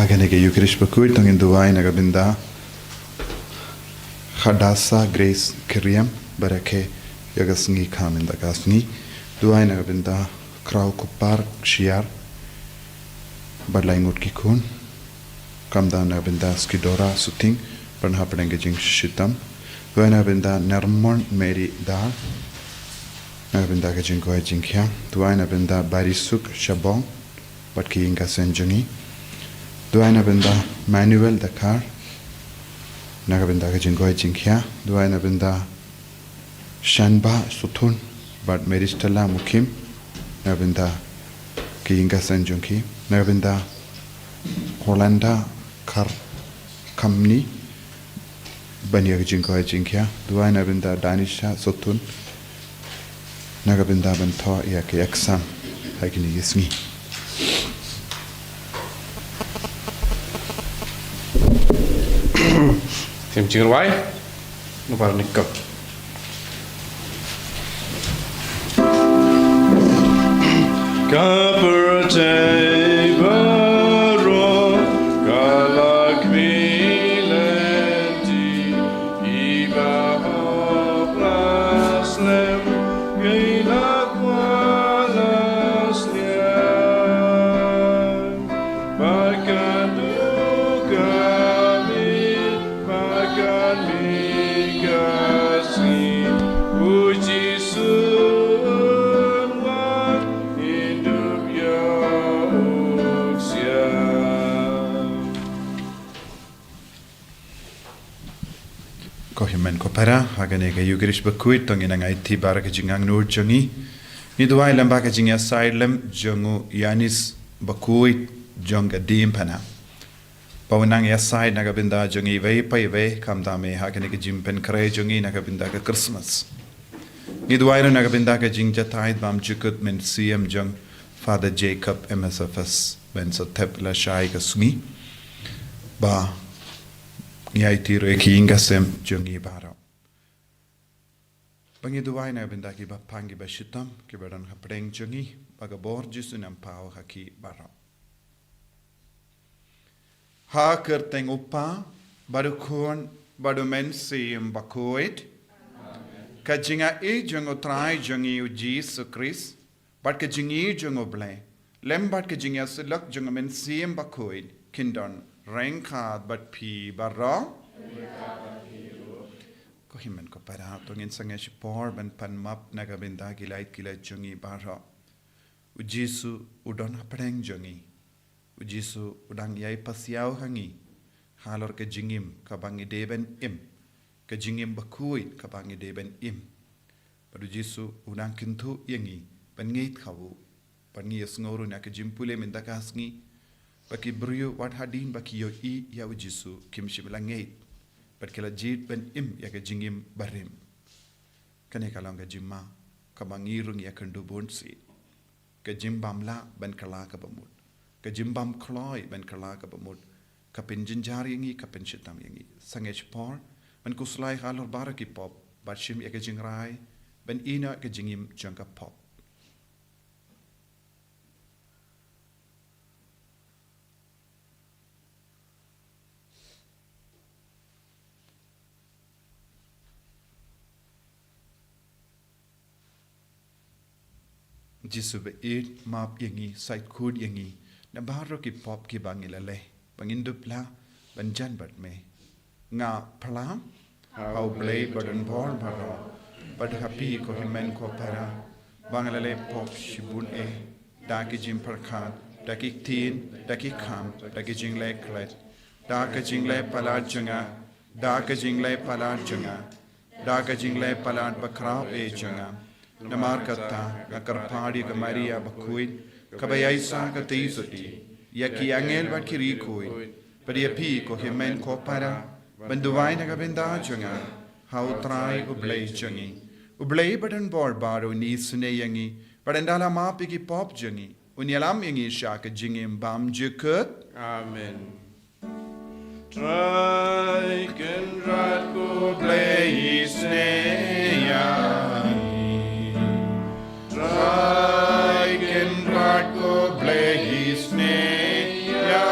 Haganege Ïukharist Bakhuid tongin duwai nagabinda Khadasa Grace Kiriam barake yagasngi kaminda gasngi duwai nagabinda Krau Kupar Shiar Badlaingut Kikun Kamda nagabinda Skidora Suting Bernhapenengejing Shitam duwai nagabinda Nermon Mary Dar nagabinda Gajing Goy Jingkya duwai nagabinda Barisuk Shabong Batki Inga Senjangi duwai nagabinda Manuel Dakar nagabinda Gajing Goy Jingkya duwai nagabinda Shanba Sutun Bat Meristala Mukim nagabinda Ki Inga Senjangi nagabinda Holanda Kar Kamni Bani Gajing Goy Jingkya duwai nagabinda Danisha Sutun nagabinda Bantho Yake Yaksam Hagini Yismi Tim Chirwai, Nubar Nikko. Kohimen kopara haganege Ïukharist Bakhuid tongin angai ti baraka jingang nur jongi ni duai lambaka jingya sailem jongu Yanis Bakhuid jonga dim pana pawnang ya side nagabinda jongi vei pai vei kamda me haganege jimpen kare jongi nagabinda ka Christmas ni duai nagabinda ka jingja taid bam jukut men CM jong Father Jacob MSFS ben so tep la shai ka sungi ba Yai tiro eki inga sem jongi baro. Bangi duwai na benda ki ba pangi ba shitam ki badan hapreng jongi baga bor Jisu nam pao haki baro. Ha kerteng upa badu kun badu men sim Bakhuid. Ka jinga e jongo trai jongi u Jisu Christ bat ka jingi jongo ble. Lem bat ka jinga silak jongo men sim Bakhuid kindon. Rengkad bat pi barra ko himen ko para tongin sange shipor ban pan map nagabinda gilait jongi barra u Jisu udon hapreng jongi u Jisu udang yai pasiaw hangi halor ke jingim ka bangi deben im ke jingim Bakhuid ka bangi deben im padu Jisu udang kintu yangi ban ngeit khawu ban ngi sngoru na ke jimpule min dakasngi baki brio wat hadin baki yo I ya Jisu kim shiblangait bat kala jit ben im ya ka jingim barim kane kalanga jimma ka bangirung ya kandu bonsi ka jimbam la ben kala ka bamut ka jimbam kloi ben kala ka bamut ka pinjinjar yangi ka penshitam yangi sangech por ben kuslai halor baraki pop bat shim ya ka jingrai ben ina ka jingim jangka pop Jisu be it map yangi side kud yangi na baro ki pop ki bangilale bangindupla banjan bat me nga plam how play badan bor baro bad happy ko himen ko para bangalale pop shibun e daki jim parkhat daki tin daki kham daki jingle klet daki jingle palat janga daki jingle palat janga daki jingle palat bakrao e janga Namar kata ngakarpadi ka Maria Bakhuid kabayaysa ka Taïiew yaki angel bat kirikuid padi api ko himen ko para banduwai nagabinda jonga how try ublay jongi ublay badan bor baro ni sune yangi badandala mapi ki pop jongi unyalam yangi shaka jingim bam jukut Amen. Try can rat ko play sneya Try can rat ko play sneya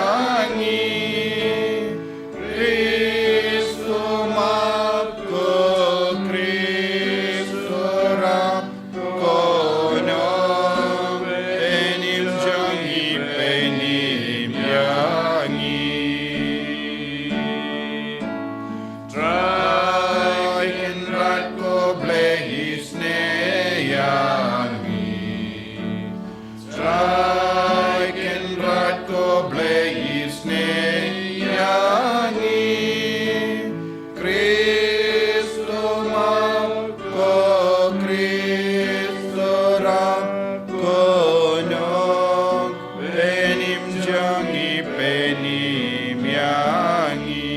blei sneyangi Straiken rat ko blei sneyangi Kristo ko Kristo rap ko nyok penim jangi penim yangi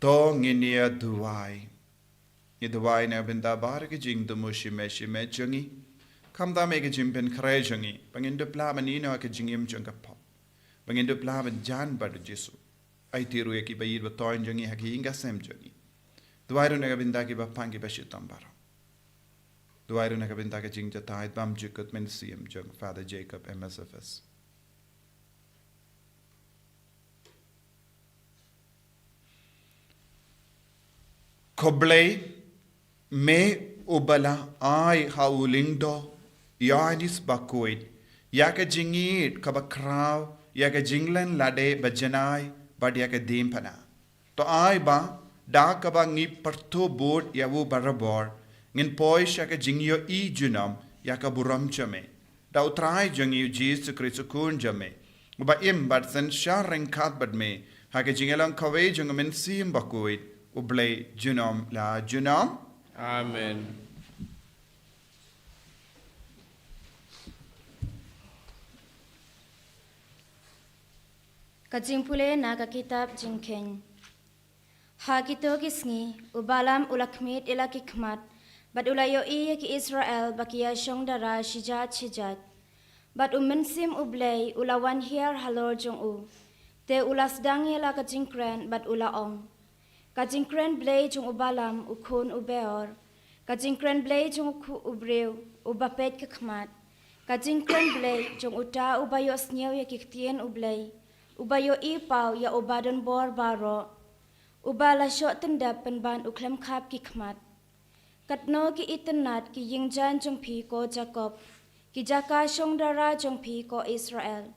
Tong inia duai Iduai na bindabar ke jing dumu shime jangi Kamda me ke jing ben kare jangi Bangin dupla manino ke jingim janga pop Bangin dupla man jan badu Jisu Ai tiru ki bayir batoin jangi haki inga sem jangi Duai na ke binda ki bapang ki bashitam baro Duai na ke binda ke jing jatai bam jukut men siem jang Father Jacob MSFS Koblei me ubala ai haulindo Ïukharist Bakhuid yaka jingit kabakraw yaka jinglan lade bajanai bad yaka dimpana to ai ba da kaba ngi parto board yawu barabor ngin poish yaka jingyo I junam yaka buram chame da utrai jangi Jisu Kristo kun jame uba im bad san shareng kat bad me haka jingelang kawe jangamin sim Bakhuid ublay junam la junam Amen. Kajimpule na kitab Nyngkong. Hakito kisngi ubalam ulakmit ila kikmat bad ulayo iya ki Israel bakia syong dara shijat bad umensim ublay ulawan hiar halor jong u te ulas Sdang ila kajingkren bad ulaong kajingkren blay jong ubalam ukun ubeor kajingkren blay jong ubreu ubapet kikmat kajingkren blay jong uta ubayo sngiaw ya kiktien ublay ubayo ipaw ya ubadon bor baro ubala syok tendap penban uklam kap kikmat katno ki itenat ki yingjan jong pi ko Jacob ki jaka syong dara jong pi ko Israel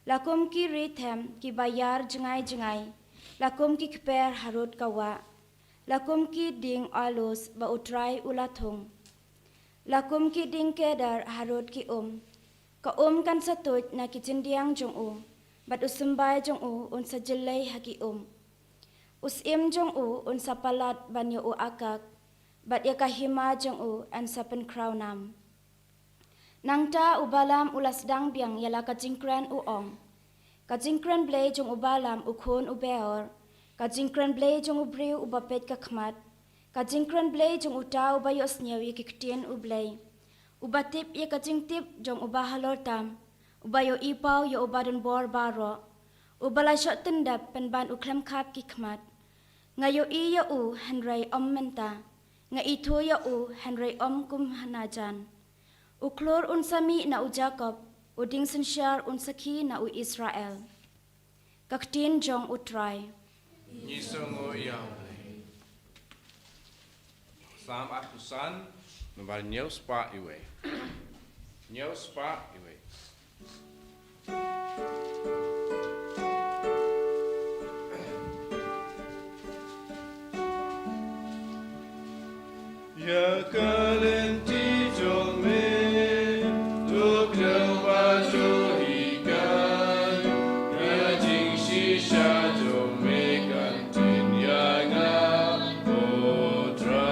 lakum ki rithem ki bayar jengai lakum ki kper harut kawa lakum ki ding alus ba utrai ulathung lakum ki ding kedar harut ki ka kan satut na ki jindiang jong u bat usembay jong u un sajilay haki usim jong u un sapalat banyo u akak bat ya kahima jong u an sapen crownam nangta ubalam ulas Sdang biang yala kajingkran uong kajingkran blay jong ubalam ukun ubeor kajingkran blay jong ubriu ubapet kakmat kajingkran blay jong utaw bayo snyawi kiktien ublay ubatip ya kajingtip jong ubahalor tam ubayo ipaw ya ubadon bor baro ubala syok tendap penban uklam kap kikmat ngayo iya u henry menta nga ito ya u henry kum hanajan uklor unsami na u Jacob uding sensyar unsaki na u Israel kaktin jong utray Nyisongo yang Sam atusan Nubal nyau spa iwe Nyau spa iwe Ya kalenti jong me Tuk lewa jo hikan Ya jing shisha jong me kantin ya nga potrai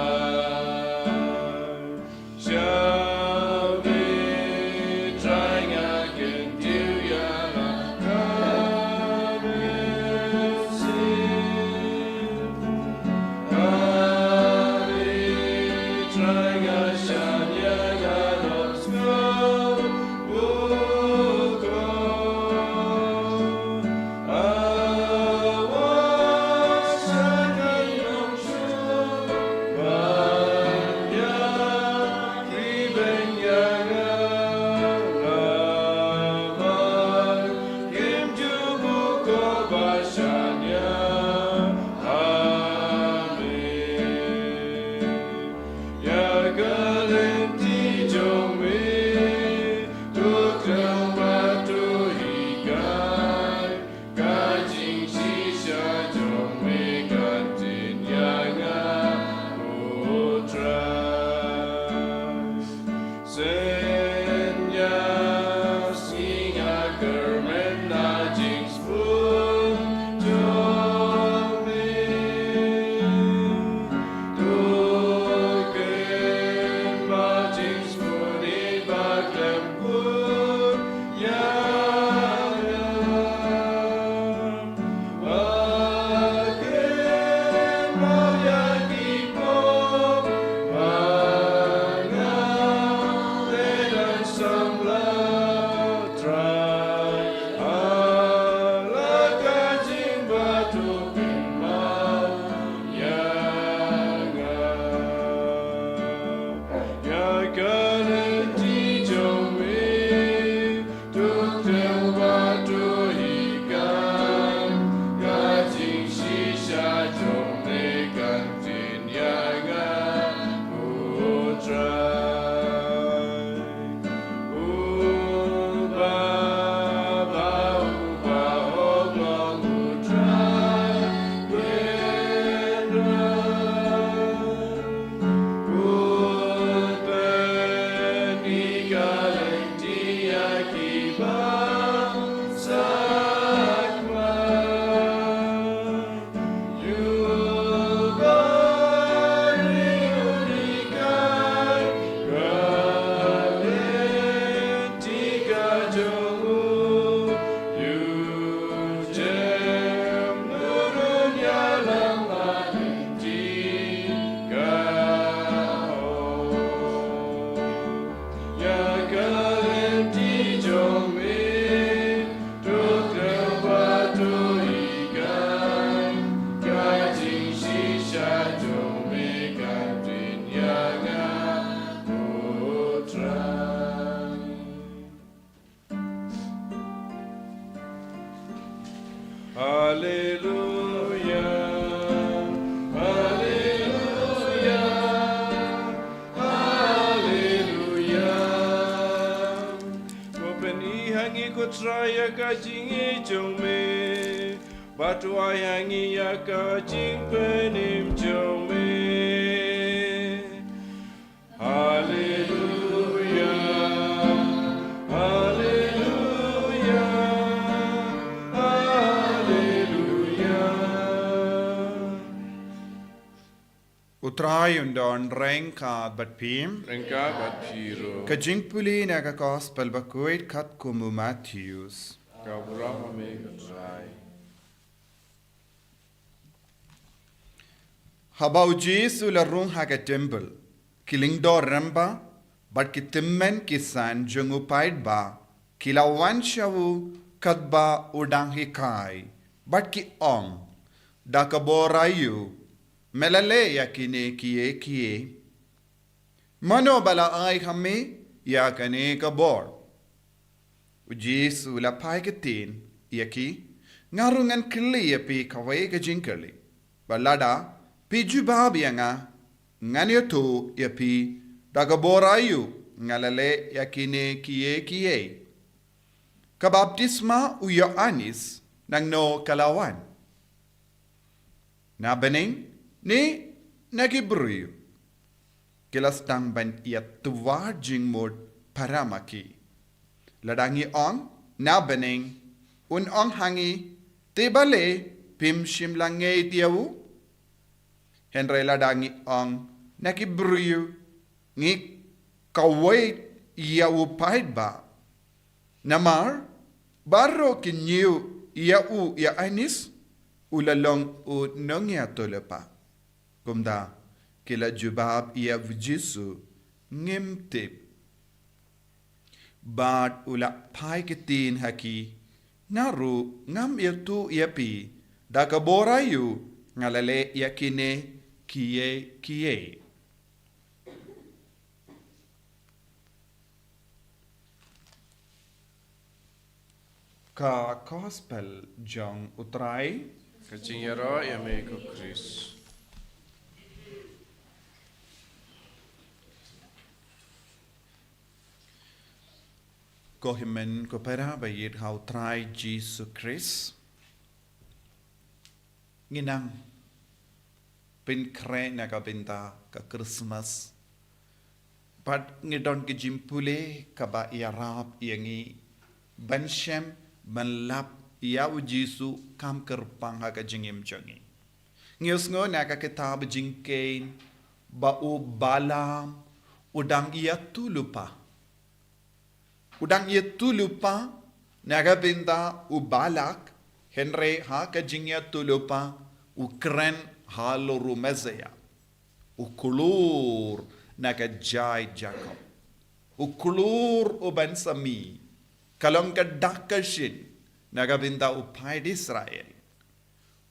Shall we try nga kentiu ya la kabesi Kami try nga Utrayundon renka bat pim. Rengka bat piro. Kajingpuli naga gospel Bakhuid kat kumu Matthews. Kau berapa me katrai. Habau Jisu la rung haga temple. Kiling do ramba, but kitimmen kisan jungu paid ba. Kilawan shawu kadba udang hikai. But ki ong. Dakaborayu. Melale yakine kiye. Mano bala ay kami yakane kabor. Jisu la pai ketin yaki ngarungan kli yapi kawai ka jinkali. Balada piju babiyanga nganyoto yapi dagaborayu ngalale yakine kiye. Kabaptisma uyo anis nang no kalawan. Na bening ni nagibruyo. Sdang ban ia tuwa jing mod paramaki. Ladangi ong na bening un ong hangi tebale pim shim lange tiawu. Henry ladangi ong nagibruyo ngi kawai iawu paid ba. Namar baro kinyu iau ia anis ulalong u nongya tolepa. Kumda kila jubab ia Jisu ngimtip. Bad ula pai ketin haki naru ngam itu iapi dakaborayu ngalale yakine kiye. Ka gospel jong utrai Kacingero ya me ko Chris. Ko himen ko pera bayit how try Jisu Christ. Nginang pinkre na kabinta ka Christmas. Pat ngidon ki jimpule ka ba iarap yangi banshem banlap iau Jisu kam kerpang ha ka jingim jongi. Ngius ngo na ka kitab jingkain ba u balam udang ia tulupa. Udang ia tulupa naga binta u balak Henry ha ka jingya tulupa u kren haluru Messiah. Ukulur nakajai Jacob. Ukulur uban sami. Kalong kadakashin nagabinda upai Israel.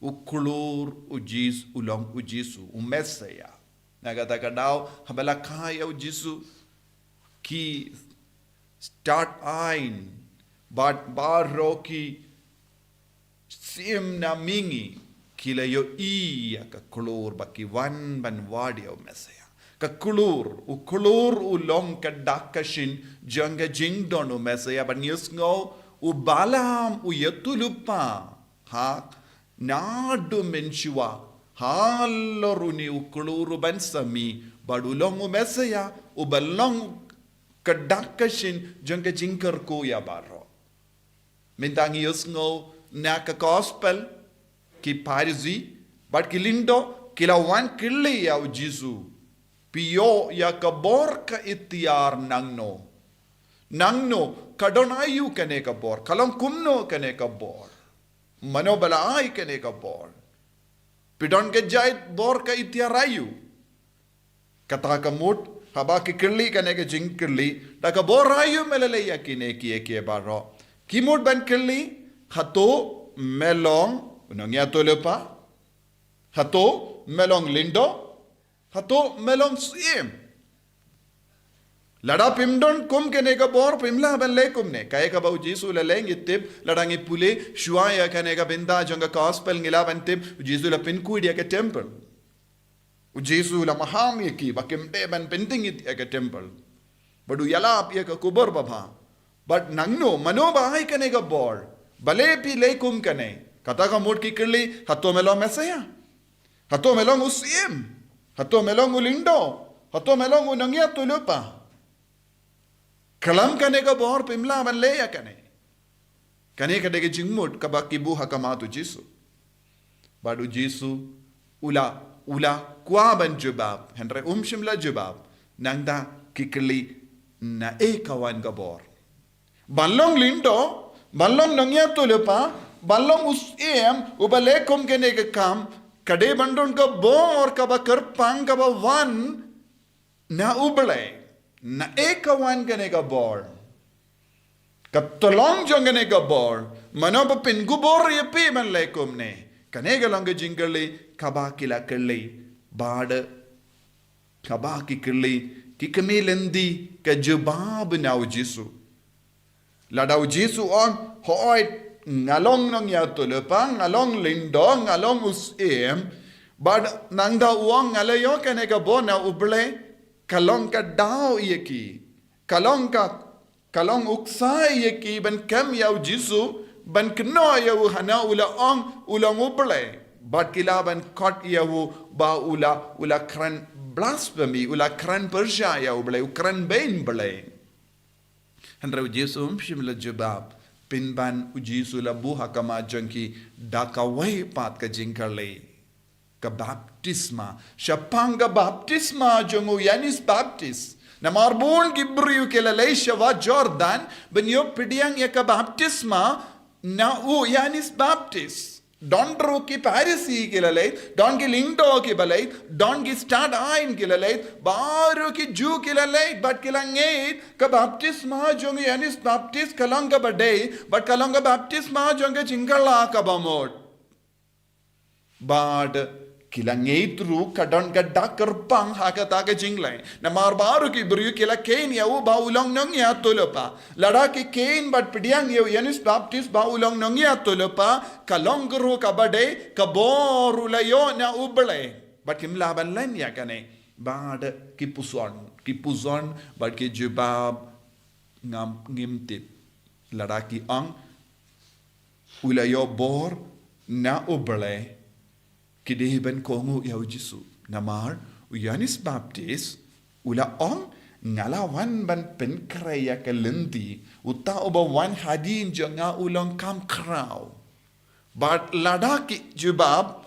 Ukulur ujis ulong ujisu Messiah. Nagatagadaw habalakaya ujisu ki start ain but baro ki sim na mingi kila yo iya ka kulur baki wan ban wadio Messiah ka kulur ulong ka dakashin janga jingdon Messiah ban yusngo ubalam uyatulupa ha nadu menshua haloruni ukuluru ban sami badulong Messiah ubalong kadakashin janga jingkar ko ya baro mintangi yusngo na ka gospel ki parisi but kilindo kilawan kili ya Jisu piyo ya kabor ka itiar nangno kadonayu kane kabor kalang kumno kane kabor manobalai kane kabor pidon ke jait bor ka itiarayu kata kamut haba ki kirli kane ke jing kirli ta ka bor ayu melale ya kine ki baro kimut ban kirli hato melong unangya tolepa hato melong lindo hato melong sim lada pimdon kum kene ka bor pimla ban le kumne kay ka bau Jisu la leng itip ladangi pule shuaya kane ka binda jonga gospel ngila ban tip Jisu la pinkuid ya ka temple Jisu la maham ki bakim de ban penting it ya ka temple badu yalap ya ka kubur baba but nangno mano bahai kane ka bor bale pi le kum kane kata ka mut ki kirli hato melong Messiah hato melong usim hato melong ulindo hato melong unangya tulupa kalam kane ka bor pimla ban le ya kane ka de jingmut ka bakibu hakamatu Jisu badu Jisu ula kwa ban jubab henre shimla jubab nangda kikli na kawan ka bor balong lindo balong nangya tulupa balong usim ubale kum kene ka kam kade bandon ka bor ka ba karpang ka ba wan na ubale na kawan kene ka bor katolong jong kene ka bor mano pa pingubor ye pi man le kum ne kane ka lang jingkerli kaba kila kerli bad kaba ki kerli ki kamilendi ka jubab na Jisu ladau Jisu on hoit ngalong nang ya tulepa ngalong lindo ngalong usim bad nangda uang ngalayo kene ka bona uble kalong ka daw yeki kalong uksa yeki ban kam ya Jisu ban kno ya hana ulang uble bad kila ban kot ya ba ula kran blasphemy ula kran persya ya uble ukran bain ble handra Jisu shimla jabab pinban Jisu la buha kama jangki dakawai pat ka jingkarle ka baptisma shapanga baptisma jongo yanis baptis na marbon gibriu kelalay shawa Jordan benyo pidiang ya ka baptisma na yanis baptis don ro ki parisi kelalay don ki lindo ki balay don ki start ain kelalay baro ki ju kelalay but kelangait ka baptisma jongo yanis baptis kalanga badai but kalanga baptisma jongo chingala ka bamot but kilangay tru kadon kadda karpang hakata ka jinglay na marbaru ki buru kila kain yaw ba ulong nang ya tolopa lada ki kain but pidiang yaw yanis baptist ba ulong nang ya tolopa kalong guru kabade kaboru layo na uble but kim laban lan ya kane bad ki puson but ki jubab ngam ngimtip lada ki ang ulayo bor na uble kidehiban kongu yaw Jisu namar uyanis baptis ula ong ngalawan ban penkraya kalenti uta oba wan hadin janga ulang kam kraw but ladaki jubab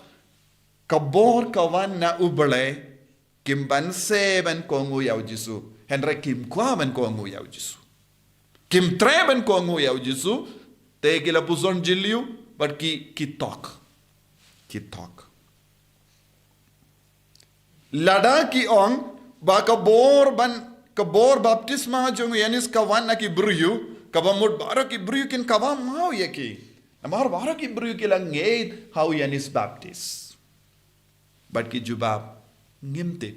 kabor kawan na ubale kimban seban kongu yaw Jisu henre kim kwa ban kongu yaw Jisu kim treben kongu yaw Jisu te kila puson jiliu but ki talk Lada ki ong ba kabor baptisma jong yanis kawan na ki bruyu kabamud baro ki bruyu kin kawan mau yaki. Namar baro ki bruyu ki lang ngeit how yanis baptist. But ki jubab ngimte.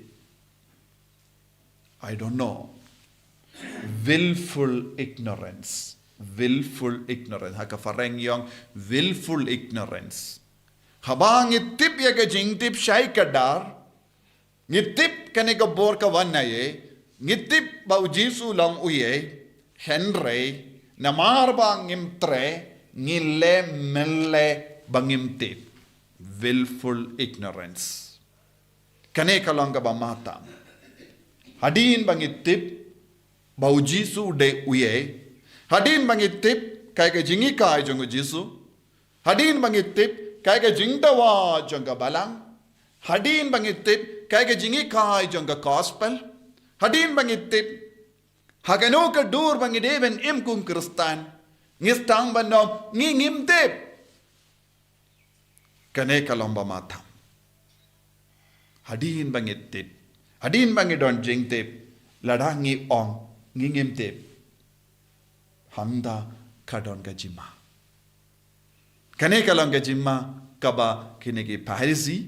I don't know. Willful ignorance. Haka fareng yong willful ignorance. Habang itip ya ka jingtip shay kadar. Ngitip kane ka bor ka wan na ye. Ngitip bau Jisu lang uye. Henry. Namar bang imtre. Ngile mele bangimtip. Willful ignorance. Kane ka lang ka ba matam. Hadin bangitip. Bau Jisu de uye. Hadin bangitip. Kaya ka jingi kaya jong Jisu. Hadin bangitip. Kaya ka jingdawa jong ka balang. Hadin bangitip. Kaya ka jingi kaya jong ka gospel. Hadin bangitip. Hagano ka dur bangideven im kung kristan. Ngistang banom ngingimtip. Kane kalomba matam. Hadin bangitip. Hadin bangidon jingtip. Ladangi ong ngingimtip. Handa kadon gajima. Kane kalong gajima kaba kinegi Pharisee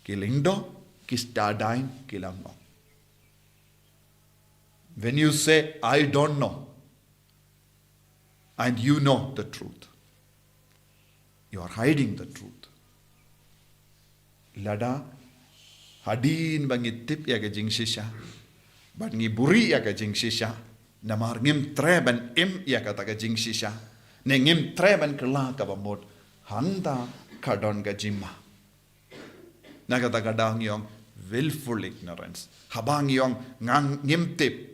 kilingdo kistadain kilango. When you say I don't know and you know the truth, you are hiding the truth. Lada hadin bangitip ya gajing shisha. But ngi buri ya ka jing shisha. Namar ngim treben im ya ka taga jing shisha. Ne ngim treben kela ka bamod. Handa kadon ka jimma. Nagata kadang yong willful ignorance. Habang yong ngang ngim tip.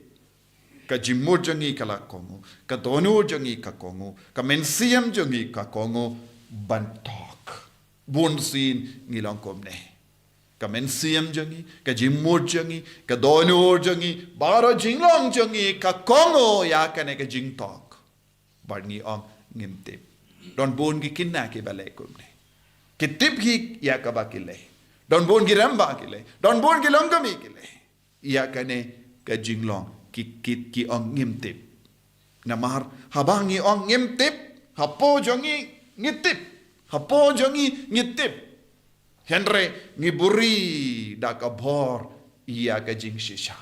Ka jimmo jangi kala kongo. Ka dono jangi ka kongo. Ka mensiam jangi ka kongo. Bantok. Bunsin ngilang komne. Ka mensiam jangi, ka jimmur jangi, ka donur jangi, baro jinglong jangi, ka kongo ya kane ka jingtok. But ngi ong ngimtip. Don bon gi kinna ki balay kumne. Ki tip gi ya ka bakile. Don bon gi ramba kile. Don bon gi longami kile. Ya kane ka jinglong ki ong ngimtip. Namar habang ngi ong ngimtip, hapo jangi ngitip. Hapo jangi ngitip. Henry ngiburi da kabor iya ka jing shisha.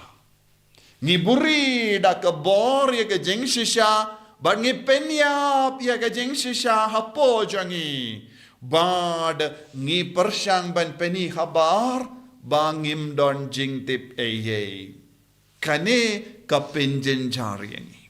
Ngiburi da kabor iya ka jing shisha. Bad ngipenyap iya ka jing shisha hapo jangi. Bad ngi persyang ban peni habar bangim don jing tip eye. Kane kapinjen jari yangi.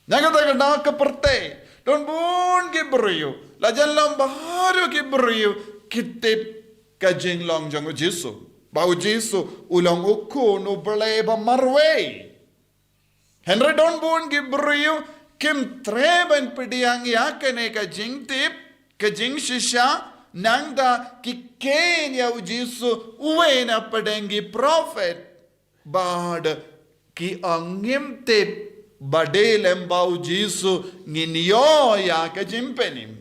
Nagata na kaperte. Don bun giburiyo. Lajan lam baharu giburiyo. Kitip ka jing long jang Jisu. Bau Jisu ulang uku no berleba marway. Henry don bun gibriu kim treben pediang yakane ka jing tip ka jing shisha nangda ki kenya Jisu uwe na pedengi prophet. Bad ki angim tip badelem bau Jisu nginyo ya ka jimpenim.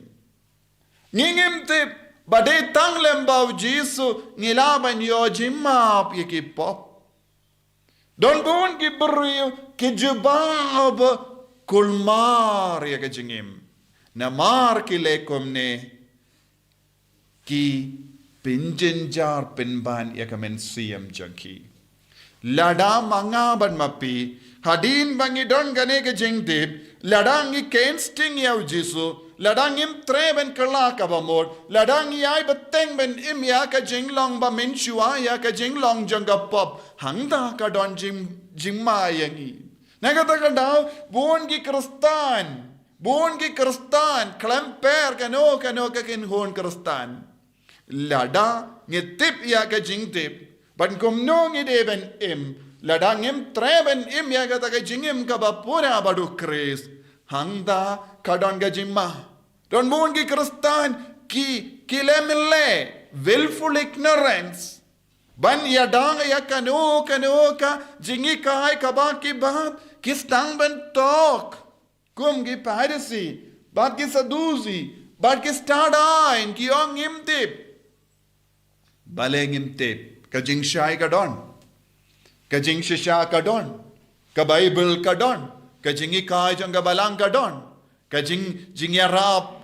Ngingim tip Badai tang lembau Jisu ngilaban yo jimap yaki pop. Don bun ki beriu ki jubab kulmar ya ka jingim. Namar ki lekom ne ki pinjenjar pinban ya ka mensiam jangki. Lada mangaban mapi hadin bangi don gane ka jingdip ladangi kensting ya Jisu. Ladang im treben kala ka bamod. Ladang yai beteng ben im ya ka jinglong ba menshua ya ka jinglong jangga pop. Hangda ka don jimma yangi. Nagata ka daw, buon ki kristan. Buon ki kristan. Klemper kano ka kinhon kristan. Lada ngitip ya ka jingtip. Ban kumno ngideben im. Ladang im treben im ya ka taga jingim ka ba pura badu kris. Hangda ka don ka jimma. Don buon ki kristan ki lemile willful ignorance. Ban yadang ya kano ka jingi kai kaba ki baat ki stang ben talk. Kum ki Pharisee, baat ki sadusi, baat ki stadain ki ong imtip. Baleng imtip Kajing syai kadon. Kajing shisha kadon. Ka Bible kadon. Kajing ikai jang kabalang kadon. Kajing jingyarap.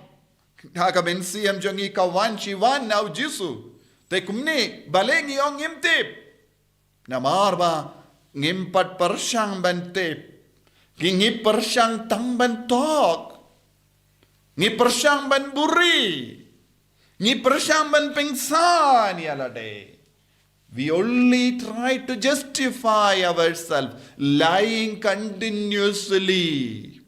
Haka bensiam jang ikawan chiwan now Jisu. Te kumni baleng yong imtip. Namarba ngimpat persyang bantip. Gingi persyang tang bantok. Ngi persyang ban buri. Ngi persyang ban pingsan yalade. We only try to justify ourselves, lying continuously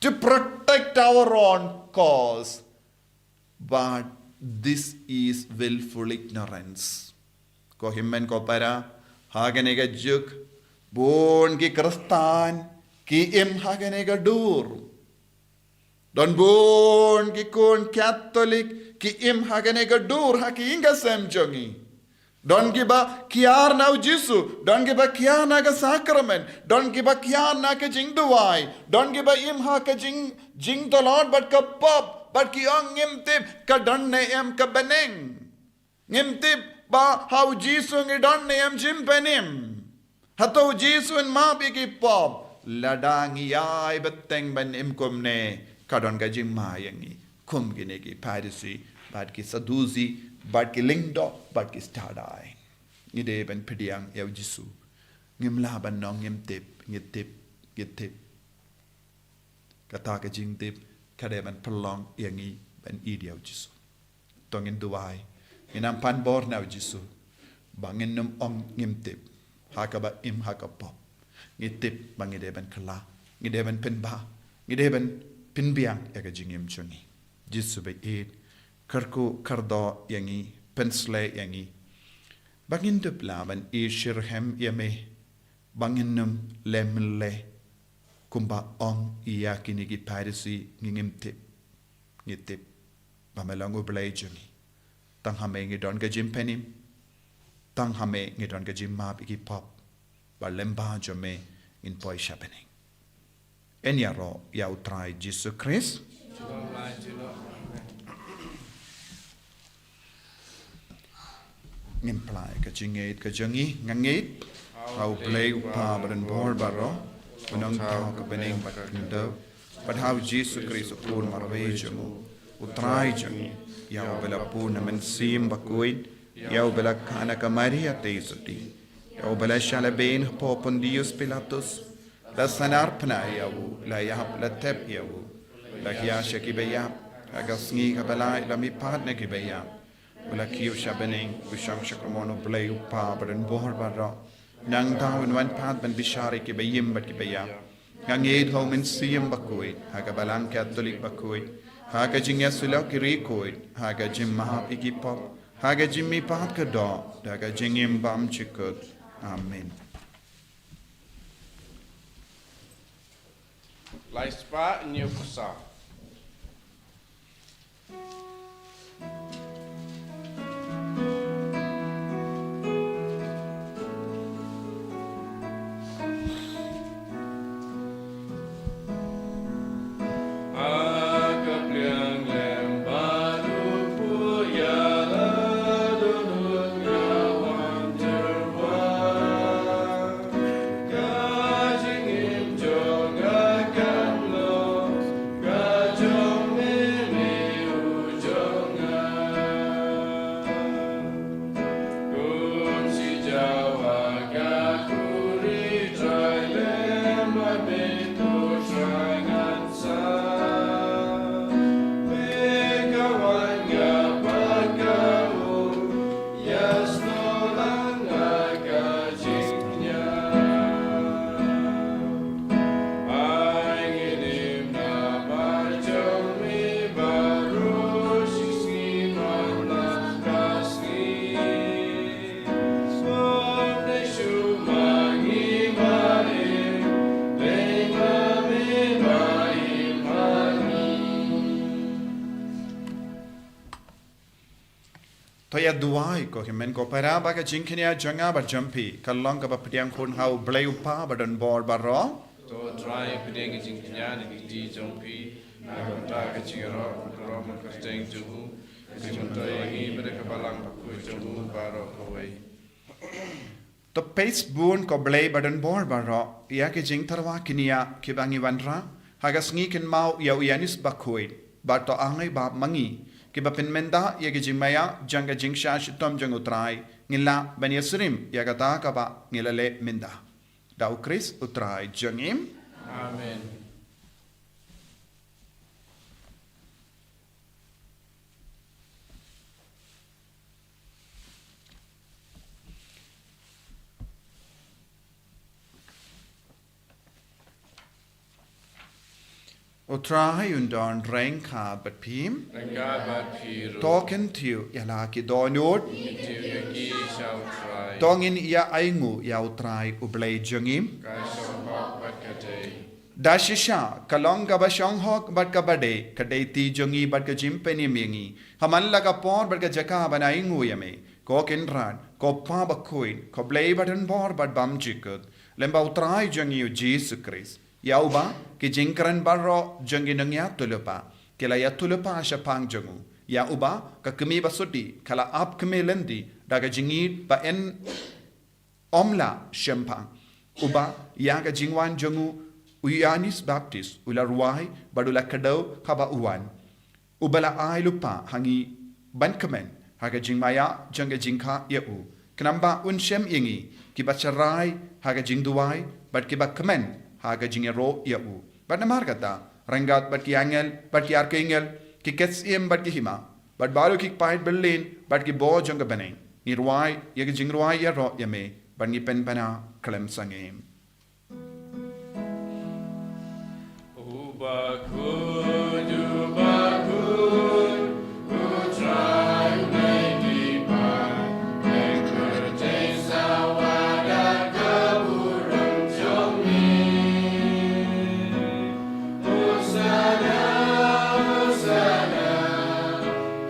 to protect our own cause. But this is willful ignorance. Ko himmen ko para haganega juk bon ki kristan ki im haganega dur. Don bon ki kon Catholic ki im haganega dur haki inga semjongi. Don't give a kiar now Jisu. Don't give a kiar na ka sacrament. Don't give a kiar na ka jing duwai. Don't give a imha ka jing the Lord but ka pop. But ki ang ngimtip ka donne em ka beneng. Ngimtip ba how Jisu ngi donne em jimpenim. Hato Jisu en mapi ki pop. Ladang yai beteng ben im kumne. Ka don ka jing mayangi. Kum gine ki parisi. Bad ki saduzi. But ki lingdo, but ki stadai. Ngide ben pediang yaw Jisu. Ngimla ban nong ngimtip, ngitip. Kata ka jing tip, kade ban pelong yangi ben idi yaw Jisu. Tongin duwai. Nginam pan bor naw Jisu. Bangin num ong ngimtip. Haka ba im haka pop. Ngitip bangide ben kala. Ngide ben pinba. Ngide ben pinbiang yaga jing yim chungi. Jisu be id. Karku kardo yangi pensle yangi bangin deplaban ishirhem yame bangin num lemle kumba ong iyakini gi parisi ngimtip ngitip bamelango blajuni tang hame ngi don ga jimpenim tang hame ngi don ga jimma bi pop ba lemba jome in poi shapening enyaro ya utrai Jisu Christ ngimplai ka jingait ka jangi ngangait how play upa badan bor baro unang tao ka bening bakndo but how Jesus Christ pun marwe jamu utrai jangi yaw bela pun men sim Bakhuid yaw bela kana ka Maria teisuti yaw bela shalaben popon Dios Pilatus la sanar pna yaw la yahab la tep yaw la yasha ki bayab aga sngi ka bela la mi partner ki bayab Wala kiyo siya bening, usang siya kumono play upa, badan bohor baro. Nang tao in wan pat ban bishari ki bayim bat ki bayam. Ngang eid ho min siyam Bakhuid, haga balang Catholic Bakhuid, haga jingya sulaw ki rikoid, haga jim mahap ikipop, haga jim mi pat ka do, haga jingim bam chikot. Amen. Laispa Ïukharist. Toya duai ko himen ko para ba ka jingkenia janga ba jampi kalong ka ba pediang kun hau blay upa ba don bor baro To try pediang jing kenya ni di jompi ta ka chiro ro ma ka steng juhu ka jumto yangi bere ka balang Bakhuid juhu baro ko wei to pace bun ko blay badan bor baro ya ke jing tarwa kinia ke bangi wanra haga sngi ken mau ya uyanis bakhuid ba to angai ba mangi ke ba pen menda ya ke jing maya janga jing sha shitom jang utrai ngila ban yasrim ya kata ka ba ngilale menda dau Chris utrai jangim Amen. utrai undon rain ka bat pim Rengabat piru. token tiu ya la ki donut Tiu yagi shall try. tongin ya aingu ya utrai ublay jangim Kai shall hawk but kate. Dashisha kalong ka ba siyang hok bat ka bade kadai ti jongi bat ka jimpeni mingi haman laga por bat ka jaka banai nguyame ko kinran ko pa bakhuid ko blay batan bor bat bam jikut lemba utrai jongi Jisu Christ yauba ki jingkran barro jongi nangya tulupa kila ya tulupa asya pang jongu yauba ka kemi basudi kala ap kemi lendi daga jingit ba en omla shempang uba ya ka jingwan jongu Uyanis Baptist ula ruai badula kadau kaba uwan ubala ai lupa hangi ban kemen haga jingmaya janga jingka yau kenamba unshem ingi kiba cerai haga jingduai bad kiba kemen haga jingero yau bad namar kata rangat bad ki angel bad ki arkengel ki kets im bad ki hima bad balu ki pait berlin bad ki bo janga baneng ni ruai yaga jingruai ya ro yame bad ni pen bana klem sangem Bakhuid, Bakhuid, who try may depart, and curtain sawada kaburang jomi. Hosanna, Hosanna,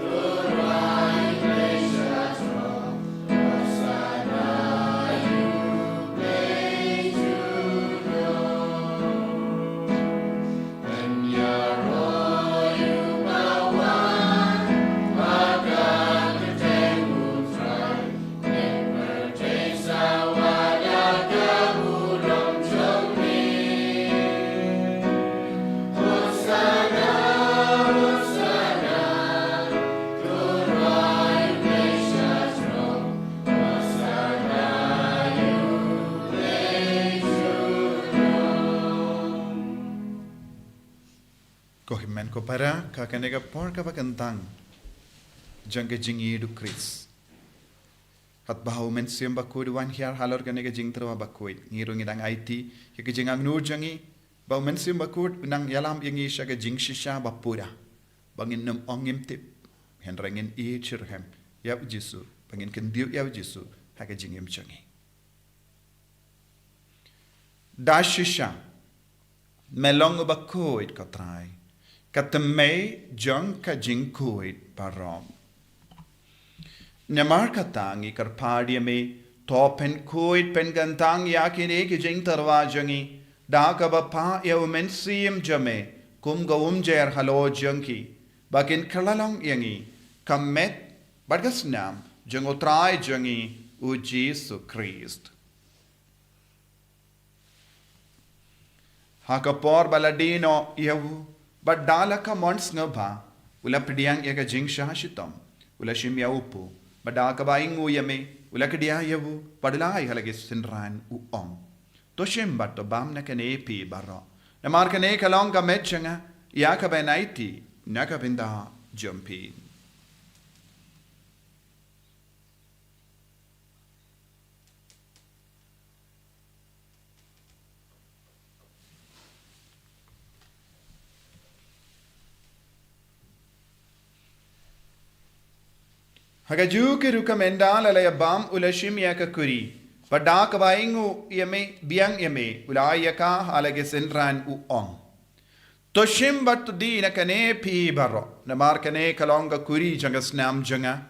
Turai gracious rock, Hosanna, you made you know. Kohimen ko para kakanega por ka bakantang jangke jingi du Chris hat bahu men siam Bakhuid wan hiar halor kanega jing terwa Bakhuid ngiru ngidang IT ke jingang nur jangi bahu men siam Bakhuid nang yalam yangi shaga jing shisha bapura bangin nam ongim tip henrangin I chirhem ya Jisu bangin kendiu ya Jisu haga jingim jangi dashisha melong Bakhuid katrai Katamay jang ka jingkuid parom. Namar katang ikar pardia me topen kuid pen gantang yakin ki jing tarwa jangi da ka ba pa ya umen siem jame kum ga jer halo jangki bakin kalalong yangi kamet bargas nam jangotrai jangi u Jisu Christ. Hakapor baladino yawu But dalaka mons ngaba, ula pediang yaga jing shahashitom, ula shimya upu, badaka baing uyame, ula kedia yavu, padulai halagis sinran uom. Toshim but to bam nakane pi barro. Namarkane kalonga metchanga, yaka benaiti, nakabinda jumpi. Hagaju ke rukamenda lalaya bam ulashim yaka kuri. Padak baingu yame biang yame ulayaka halage senran u ong. Toshim bat di nakane pi baro. Namar kane kalonga kuri jangas nam janga.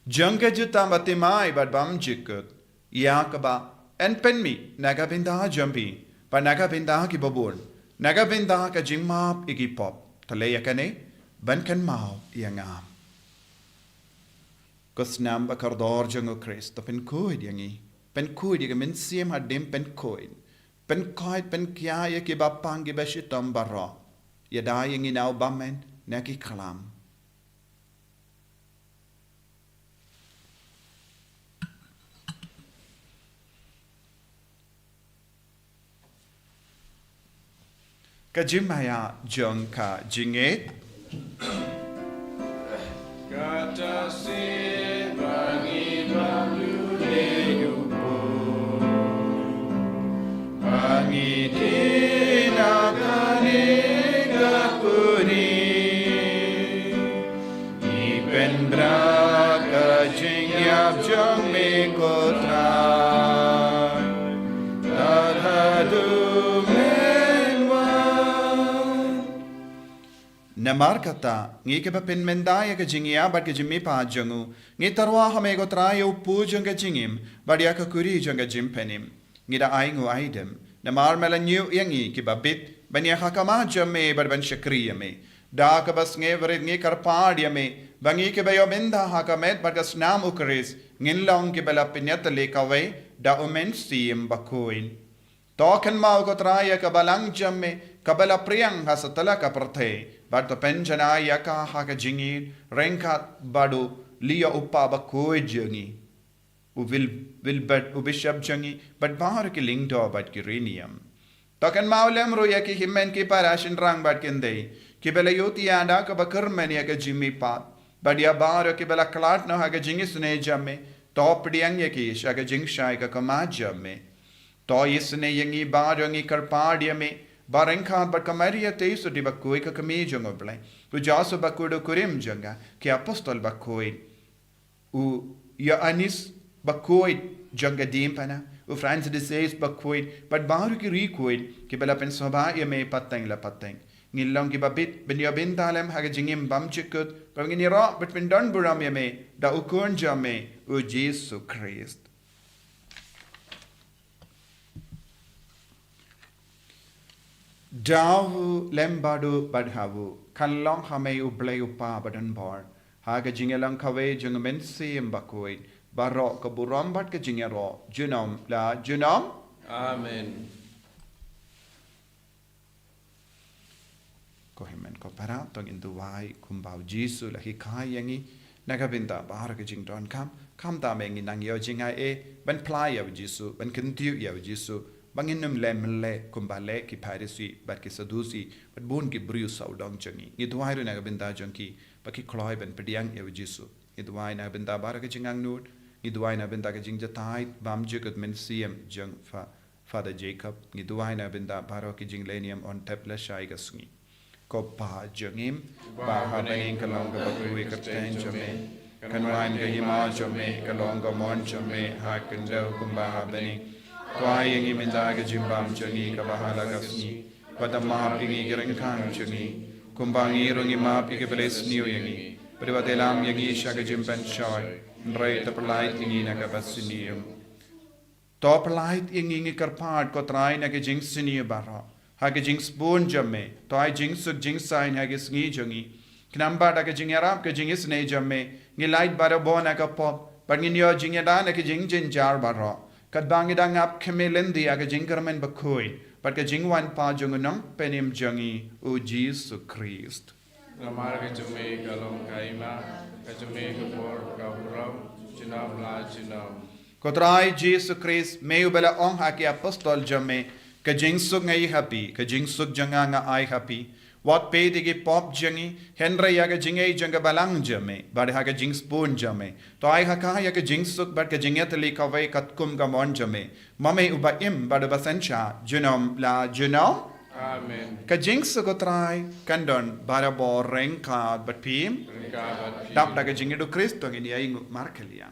Janga juta batimai bat bam jikut. Yakaba en penmi nagabinda jampi. Pa nagabinda ki babur. Nagabinda ka jingmap igipop. Talayakane bankan mau yangam. Kos nam bakardor jango Christ tapin kuid yangi เป็นคุยดีกับมันเสียมหัดเดิมเป็นคุยเป็นคอยเป็นแก่ยกิบับปังกิบชิตอมบารออย่าได้ยังงี้เอาบัมเมนนักคลามก็จิมายาจงกะจิงเอ Kata si bagi balu leyupo Bagi tinakani gakuni Ipen braka jingyap jong mikotra Tadhadu Namar kata, ngi ke bapin mendaya ke jingia bat ke jimi pa jangu, ngi tarwa hame go trayo pu janga jingim, badia ka kuri janga jimpenim, ngi da aingu aidem, namar melanyu yangi ke babit, banya hakama jame bat ban shakriya me, da ka bas nge verit ngi karpadia me, bangi ke bayo benda hakamet bat kas nam Ïukharist, ngin long ke bala pinyat le kawe, da umen siem Bakhuid. Token mau ko traya ka balang jamme, kabala priyang hasatala ka parthe, but the penjana yaka haka jingi, renka badu, liya uppa Bakhuid jangi, will but ubishab jangi, but bahar ki lingdo but kirinium. Token maulem royaki himen ki parashin rang but kinde, kibela yuti anda ka bakurman yaka jimmy pat, but ya bar ki bela klat no haka jingi sune jamme, top diang yaki shaka jing shai ka kama jamme. Taïiew yangi bar yangi karpadia me, Barenka but Kamaria Taïiew di Bakhuid ka kami jongoble, Jisu Bakhuid kurim janga, ki apostol Bakhuid, ya anis Bakhuid janga dimpana, Francis de says Bakhuid, but baru ki Ïukharist, ki bela pen soba ya me pateng la pateng. Ngilong ki babit ben ya bindalem haga jingim bam chikut, but ngini ra but ben don buram ya me, da ukun jame, Ïukharist. Dahu lembadu badhavu, kan long hame ublay upa badan bar, haga jingelang kawe jungamen siem Bakhuid, barok ka buram bat ka jingero, junom la junom. Amen. Ko himen ko para tong induwai kumbau Jisu la hikai yangi, nagabinda bahar ka jingdon kam ta mengi nang yo jingai ban playa Jisu, ban kentiu ya Jisu. Banginum lemle kumbale ki parisi bat ki sadusi bat bun ki briu saudong changi ngidwai ru na binda jangki baki kloi ben pediang ye Jisu ngidwai na binda bara ka jingang nut ngidwai na binda ka jingja tai bam jukat men siem jang Father Jacob ngidwai na binda bara ki jinglenium on tepla shai gasngi ko pa jangim ba ha bening kalong ka Bakhuid kapten jame kanwain ka hima jame kalong ka mon jame ha kendo kumba bening Kwai yangi mindaga jimbam changi kabahala gasni, Padamap ingi gerengkang changi, Kumbangi rungi map ikebeles niu yangi, Padivatelam yangi shaka jimpan shoy, Nray tapalait ingi nakabasinium. Topalait ingi karpad kotray nakajing siniu barra, Hakajing spoon jamme, Toy jing suk jing sign hagis ngi jangi, Knamba dakajing arab kajing is ne jamme, Nilait barabon akapop, But nginyo jingada nakajing jinjar barra. Kat bangidang ap kemelendi aga jingkermen Bakhuid, but ka jingwan pa jungunong penim jangi Ïukharist. Namar ka jume kalong kaima, ka jume ka por ka buram, chinam la chinam. Kotrai Ïukharist meu bela ong haki apostol jame, ka jingsuk ngai happy, ka jingsuk janga nga ai happy. Wat pe digi pop jangi, Henry yaga jingay janga balang jame, bad haga jing spoon jame. To ai haka yaga jingsuk bad ka jingetali kawai katkum gamon jame. Mame uba im bad basensha, junom la junom. Amen. Ka jingsuk otrai, kandon barabo renka bat pim. Dap daga jingedu Kristo ngini ay markelian.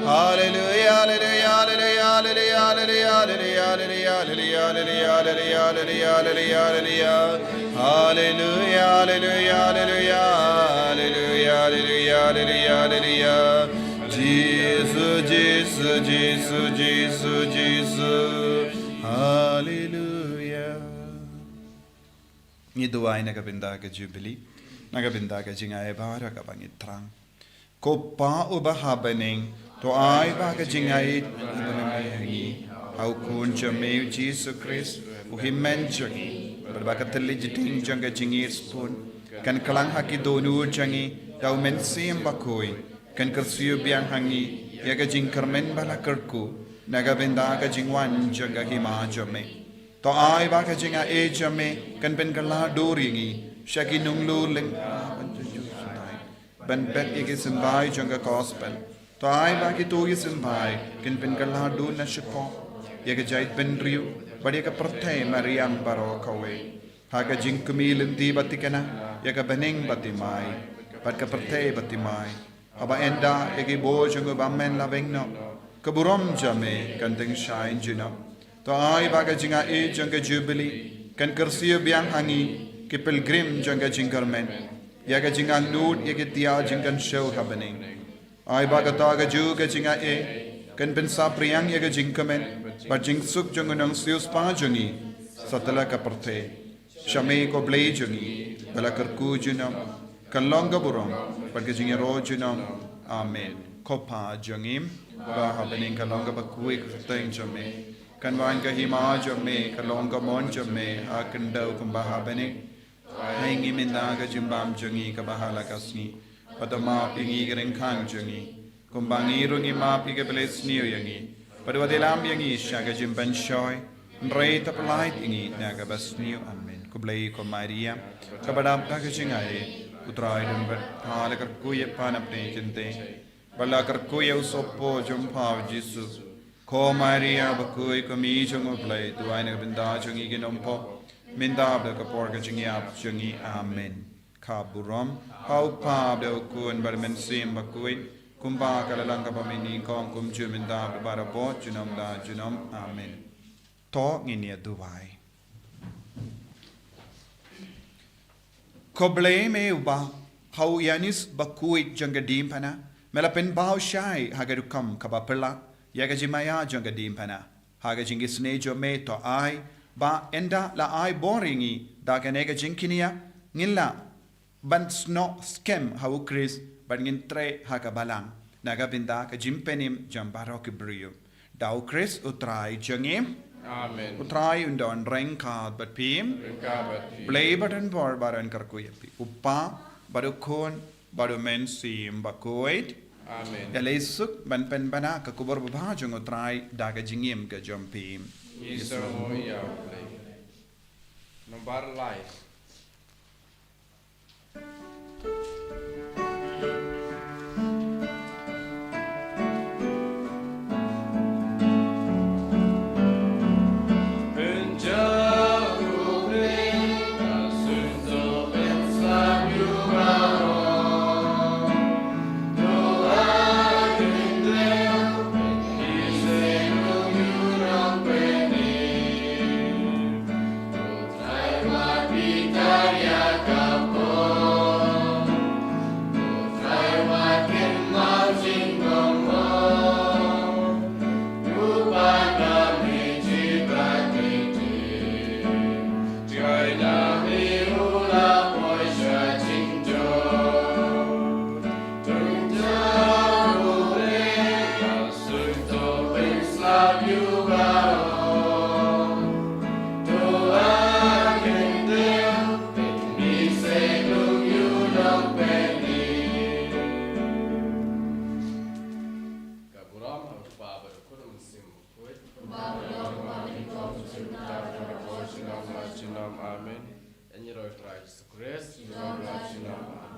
Hallelujah, hallelujah, hallelujah, hallelujah, hallelujah, hallelujah, hallelujah, hallelujah, hallelujah, hallelujah, hallelujah, hallelujah, hallelujah, hallelujah, hallelujah, hallelujah, hallelujah, hallelujah. Jesus, Jesus, Jesus, Jesus, Jesus. Hallelujah. Itu ay nagabinda ka jubilee, nagabinda ka jingay bara ka pangitrang. Ko pa ubahabaning to ay ba ka jingay ibanamayangi. How kun jameu Jesus Christ uhimen jangi. Berbakatali jiting janga jingir spoon. Kan kalang haki donu jangi daw mensim bakoi. Kan kersiu biang hangi yaga jing kermen balakerku. Nagabinda ka jingwan janga hima jame. To ay ba ka jinga e jame kan ben kala doringi. Shaki nung luling ban bet igi simbai janga gospel. To ay ba ki tugi simbai kan ben kala do na shipo. Yaga jait ben riu badi ka pertay mariam baro kawe. Haga jing kumilin di batikana yaga bening batimai. Bat ka pertay batimai. Aba enda igi bo janga bamen labeng no. Kaburom jame kan ting shine jino. To ay baga jinga e janga jubilee kan kersiya biang hangi ke pilgrim janga jingkarmen yaga jinga nud yaga tia jingan show happening ay baga taga juga jinga e kan pensa priang yaga jingkamen ba jing suk janga nang sius pa jangi satala ka perte shame ko blay jangi bala karku junam kan longa burom baga jinga ro junam amen kopa jangim ba happening kan longa Bakhuid teng jame kan wan ka hima jame kan long ka mon jame akan dau kumbaha bene hai ngi minda ka jimbam jangi ka bahala kasni padama pingi gereng khang jangi kumbangi rungi ma pi ka bles niu yangi padwa delam yangi shaga jimban shoy rei ta plait ingi na ka bas niu amen kublai ko maria ka badam ka jingai utrai dum ber hala kar kuye pan apne chinte bala kar kuye usopo jumpa Jisu. Ko Maria Bakhuid ko mi jong play tu ay nagbinda jong iginompo minda abda ka porga jong iap jong I amen kaburom pau pa abda kun barmen sim Bakhuid kumba kalalang ka pamini kong kum juminda abda barabot junom da junom amen to nginia duway ko blame uba how yanis Bakhuid jong gadim pana melapin bao shai hagarukam kabapela yaga jimaya janga dimpana haga jingisne jo me to ai ba enda la ai boringi daga nega jinkinia ngilla ban sno skem hau Chris ban ngin tre haga balang naga binda ka jimpenim jambaro ke brio dau Chris utrai jangim amen utrai undon renka bat pim play button bor baran karkuyapi uppa badukon badu men sim Bakhuid amen yalesuk ban pen bana ka kubor babha jong utrai daga jingim ka jompim Jisu ya nombar life Amen. En je rood draait de Christ, je rood draait je naam.